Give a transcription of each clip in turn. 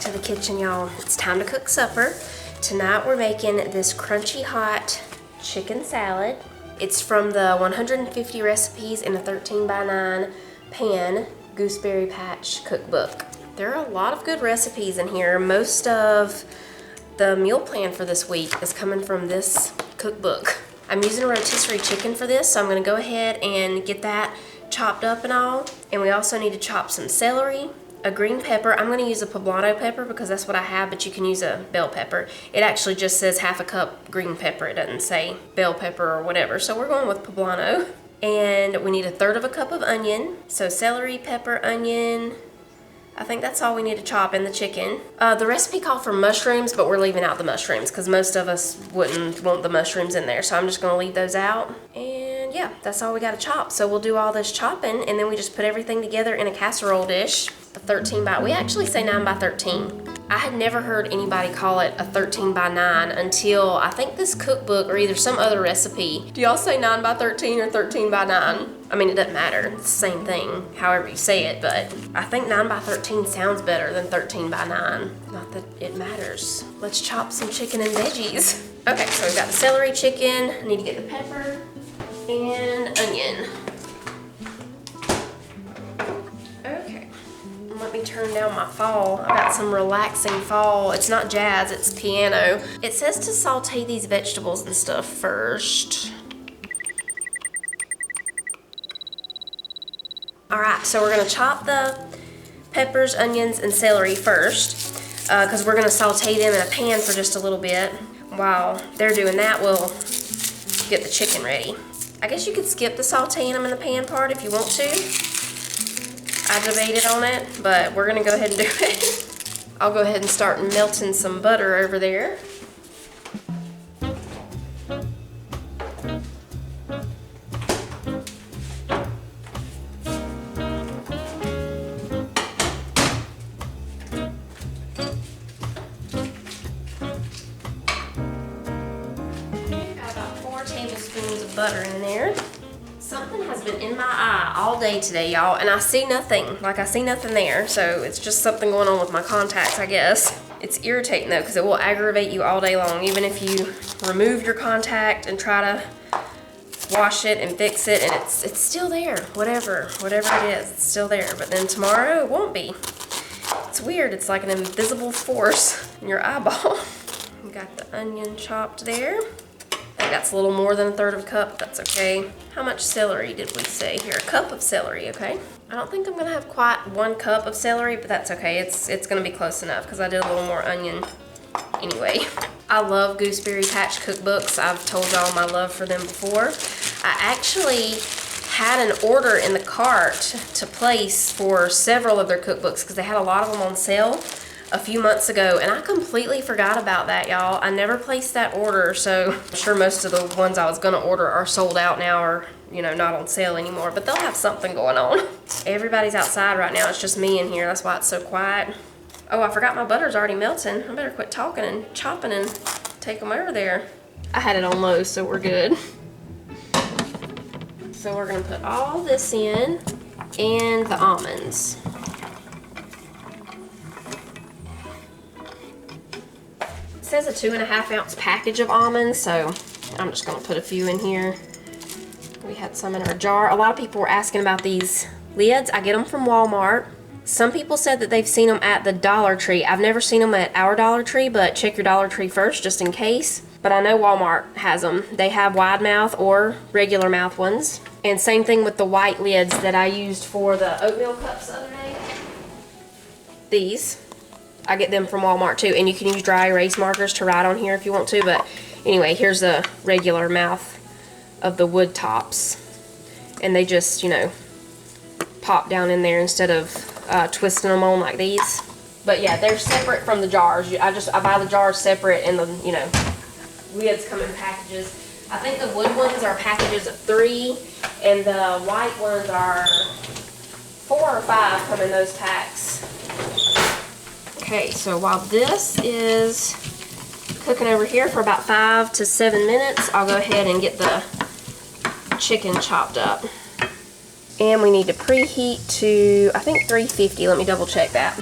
to the kitchen, y'all. It's time to cook supper. Tonight we're making this crunchy hot chicken salad. It's from the 150 recipes in a 13x9 pan gooseberry patch cookbook. There are a lot of good recipes in here. Most of the meal plan for this week is coming from this cookbook. I'm using a rotisserie chicken for this, so I'm gonna go ahead and get that chopped up and all. And we also need to chop some celery, a green pepper. I'm gonna use a poblano pepper because that's what I have, but you can use a bell pepper. It actually just says half a cup green pepper. It doesn't say bell pepper or whatever, so we're going with poblano. And we need 1/3 cup of onion. So celery, pepper, onion. I think that's all we need to chop in the chicken. The recipe called for mushrooms, but we're leaving out the mushrooms because most of us wouldn't want the mushrooms in there. So I'm just gonna leave those out. And yeah, that's all we gotta chop. So we'll do all this chopping and then we just put everything together in a casserole dish. A 13x, we actually say 9x13. I had never heard anybody call it a 13x9 until I think this cookbook or either some other recipe. Do y'all say 9x13 or 13x9? I mean, it doesn't matter, it's the same thing, however you say it, but I think 9x13 sounds better than 13x9. Not that it matters. Let's chop some chicken and veggies. Okay, so we've got the celery, chicken, I need to get the pepper and onion. Okay, let me turn down my fall. I've got some relaxing fall. It's not jazz, it's piano. It says to saute these vegetables and stuff first. All right, so we're gonna chop the peppers, onions, and celery first because we're gonna saute them in a pan for just a little bit. While they're doing that, we'll get the chicken ready. I guess you could skip the sauteing them in the pan part if you want to. I debated on it, but we're gonna go ahead and do it. I'll go ahead and start melting some butter over there. Tablespoons of butter in there. Something has been in my eye all day today, y'all, and I see nothing. Like, I see nothing there, so it's just something going on with my contacts, I guess. It's irritating though, because it will aggravate you all day long, even if you remove your contact and try to wash it and fix it, and it's still there. Whatever it is, it's still there. But then tomorrow it won't be. It's weird. It's like an invisible force in your eyeball. You got the onion chopped there. I think that's a little more than 1/3 cup. That's okay. How much celery did we say here? A cup of celery, okay? I don't think I'm gonna have quite 1 cup of celery, but that's okay. It's gonna be close enough because I did a little more onion anyway. I love gooseberry patch cookbooks. I've told y'all my love for them before. I actually had an order in the cart to place for several of their cookbooks because they had a lot of them on sale a few months ago, and I completely forgot about that, y'all. I never placed that order, so I'm sure most of the ones I was gonna order are sold out now or, you know, not on sale anymore, but they'll have something going on. Everybody's outside right now. It's just me in here. That's why it's so quiet. Oh, I forgot my butter's already melting. I better quit talking and chopping and take them over there. I had it on low, so we're good. So we're gonna put all this in and the almonds. It says a 2.5 ounce package of almonds, so I'm just gonna put a few in here. We had some in our jar. A lot of people were asking about these lids. I get them from Walmart. Some people said that they've seen them at the Dollar Tree. I've never seen them at our Dollar Tree, but check your Dollar Tree first just in case. But I know Walmart has them. They have wide mouth or regular mouth ones. And same thing with the white lids that I used for the oatmeal cups the other day. These. I get them from Walmart too, and you can use dry erase markers to write on here if you want to, but anyway, here's the regular mouth of the wood tops, and they just, you know, pop down in there instead of twisting them on like these. But yeah, they're separate from the jars. I buy the jars separate, and the, you know, lids come in packages. I think the wood ones are packages of 3, and the white ones are 4 or 5 come in those packs. Okay, so while this is cooking over here for about 5 to 7 minutes, I'll go ahead and get the chicken chopped up. And we need to preheat to, I think 350. Let me double check that.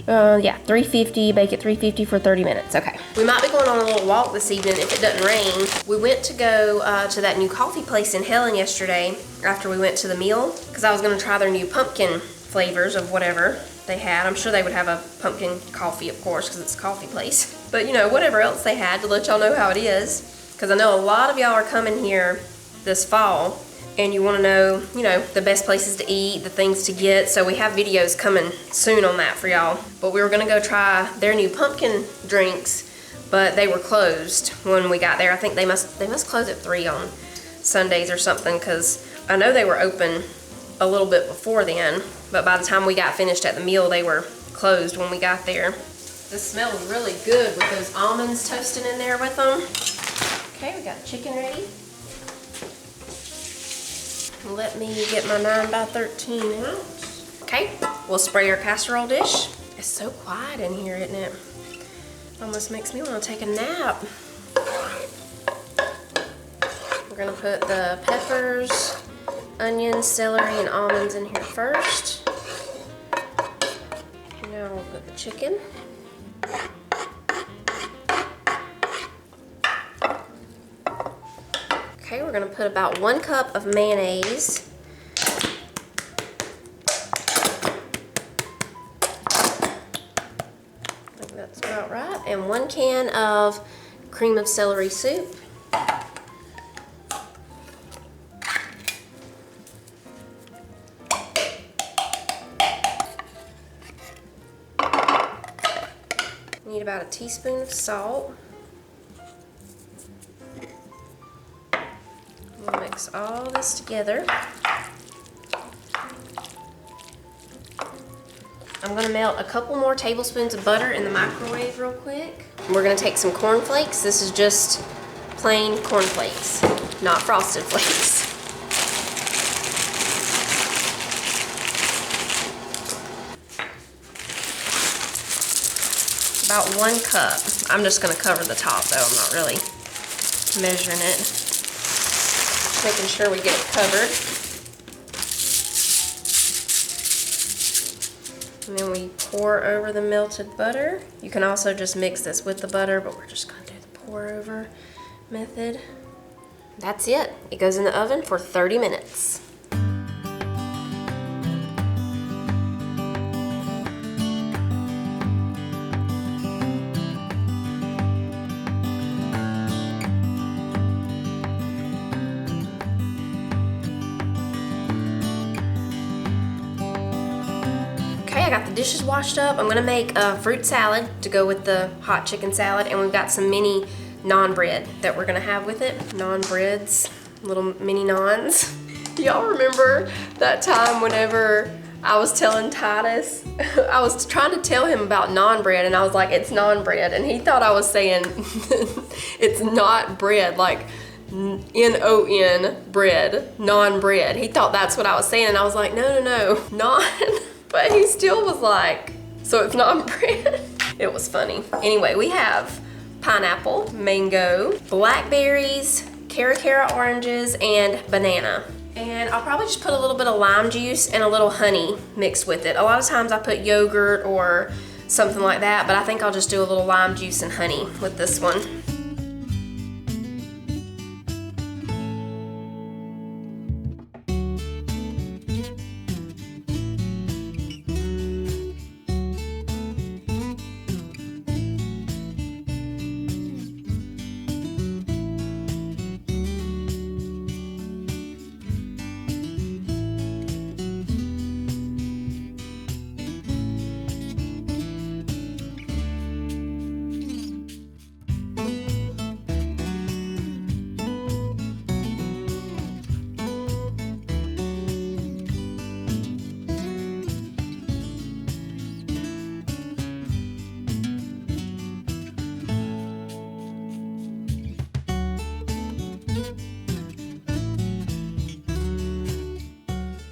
Yeah, 350, bake at 350 for 30 minutes. Okay. We might be going on a little walk this evening if it doesn't rain. We went to go to that new coffee place in Helen yesterday after we went to the meal because I was going to try their new pumpkin flavors of whatever they had. I'm sure they would have a pumpkin coffee, of course, because it's a coffee place. But, you know, whatever else they had to let y'all know how it is. Because I know a lot of y'all are coming here this fall and you want to know, you know, the best places to eat, the things to get. So we have videos coming soon on that for y'all. But we were going to go try their new pumpkin drinks, but they were closed when we got there. I think they must close at 3 on Sundays or something, because I know they were open a little bit before then, but by the time we got finished at the meal, they were closed when we got there. This smells really good with those almonds toasting in there with them. Okay, we got chicken ready. Let me get my 9 by 13 out. Okay, we'll spray our casserole dish. It's so quiet in here, isn't it? Almost makes me want to take a nap. We're gonna put the peppers, onions, celery, and almonds in here first. Now we'll put the chicken. Okay, we're gonna put about 1 cup of mayonnaise. I think that's about right. And 1 can of cream of celery soup. Need about a teaspoon of salt. We'll mix all this together. I'm going to melt a couple more tablespoons of butter in the microwave real quick. We're going to take some cornflakes. This is just plain cornflakes, not frosted flakes. About 1 cup. I'm just going to cover the top though. I'm not really measuring it. Just making sure we get it covered. And then we pour over the melted butter. You can also just mix this with the butter, but we're just going to do the pour over method. That's it. It goes in the oven for 30 minutes. I got the dishes washed up. I'm gonna make a fruit salad to go with the hot chicken salad, and we've got some mini naan bread that we're gonna have with it. Naan breads, little mini naans. Do y'all remember that time whenever I was telling Titus, I was trying to tell him about naan bread, and I was like, it's naan bread, and he thought I was saying it's not bread, like N-O-N bread, naan bread. He thought that's what I was saying, and I was like, no, naan. But he still was like, so it's not bread? It was funny. Anyway, we have pineapple, mango, blackberries, cara oranges, and banana. And I'll probably just put a little bit of lime juice and a little honey mixed with it. A lot of times I put yogurt or something like that, but I think I'll just do a little lime juice and honey with this one.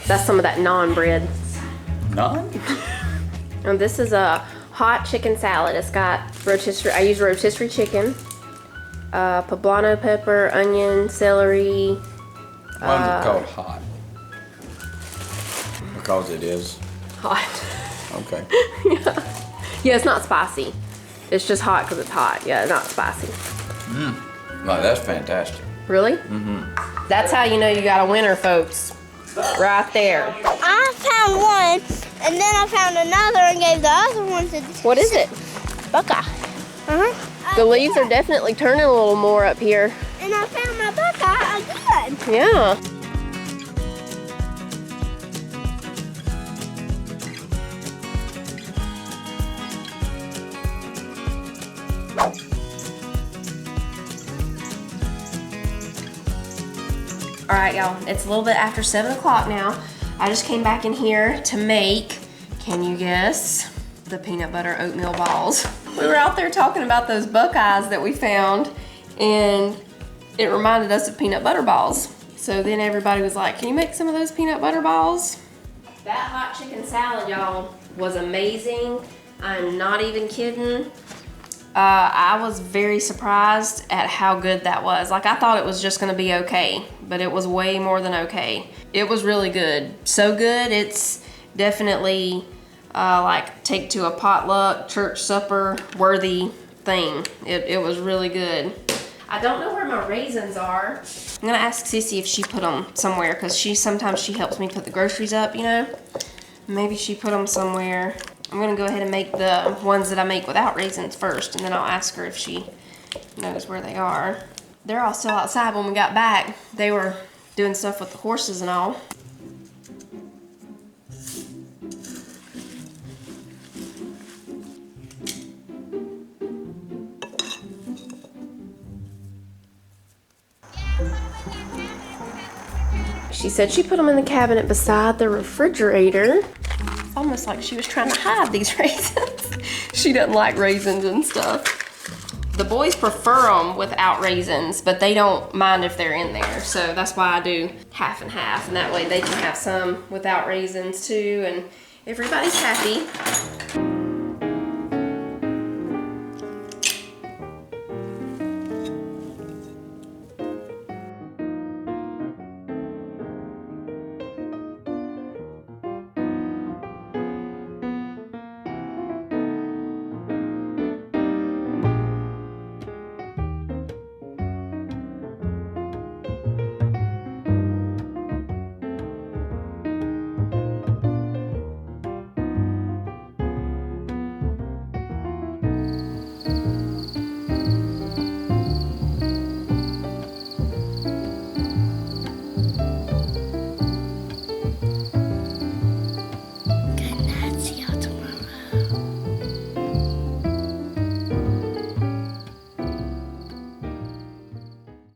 That's some of that naan bread. Naan? And this is a hot chicken salad. It's got rotisserie, I use rotisserie chicken, poblano pepper, onion, celery. Why is it called hot? Because it is Hot. okay. Yeah. Yeah, it's not spicy. It's just hot because it's hot. Yeah, not spicy. No, that's fantastic. Really? Mm-hmm. That's how you know you got a winner, folks. Right there. I found one, and then I found another and gave the other one to... What is it? Buckeye. The leaves are definitely turning a little more up here. And I found my buckeye again. Yeah. All right, y'all, it's a little bit after 7 o'clock now. I just came back in here to make, can you guess, the peanut butter oatmeal balls. We were out there talking about those buckeyes that we found, and it reminded us of peanut butter balls. So then everybody was like, can you make some of those peanut butter balls? That hot chicken salad, y'all, was amazing. I'm not even kidding. I was very surprised at how good that was. Like, I thought it was just gonna be okay, but it was way more than okay. It was really good. So good, it's definitely like take to a potluck, church supper worthy thing. It was really good. I don't know where my raisins are. I'm gonna ask Sissy if she put them somewhere, because sometimes she helps me put the groceries up, you know? Maybe she put them somewhere. I'm gonna go ahead and make the ones that I make without raisins first, and then I'll ask her if she knows where they are. They're all still outside. When we got back, they were doing stuff with the horses and all. She said she put them in the cabinet beside the refrigerator. It's almost like she was trying to hide these raisins. She doesn't like raisins and stuff. The boys prefer them without raisins, but they don't mind if they're in there. So that's why I do half and half, and that way they can have some without raisins too, and everybody's happy.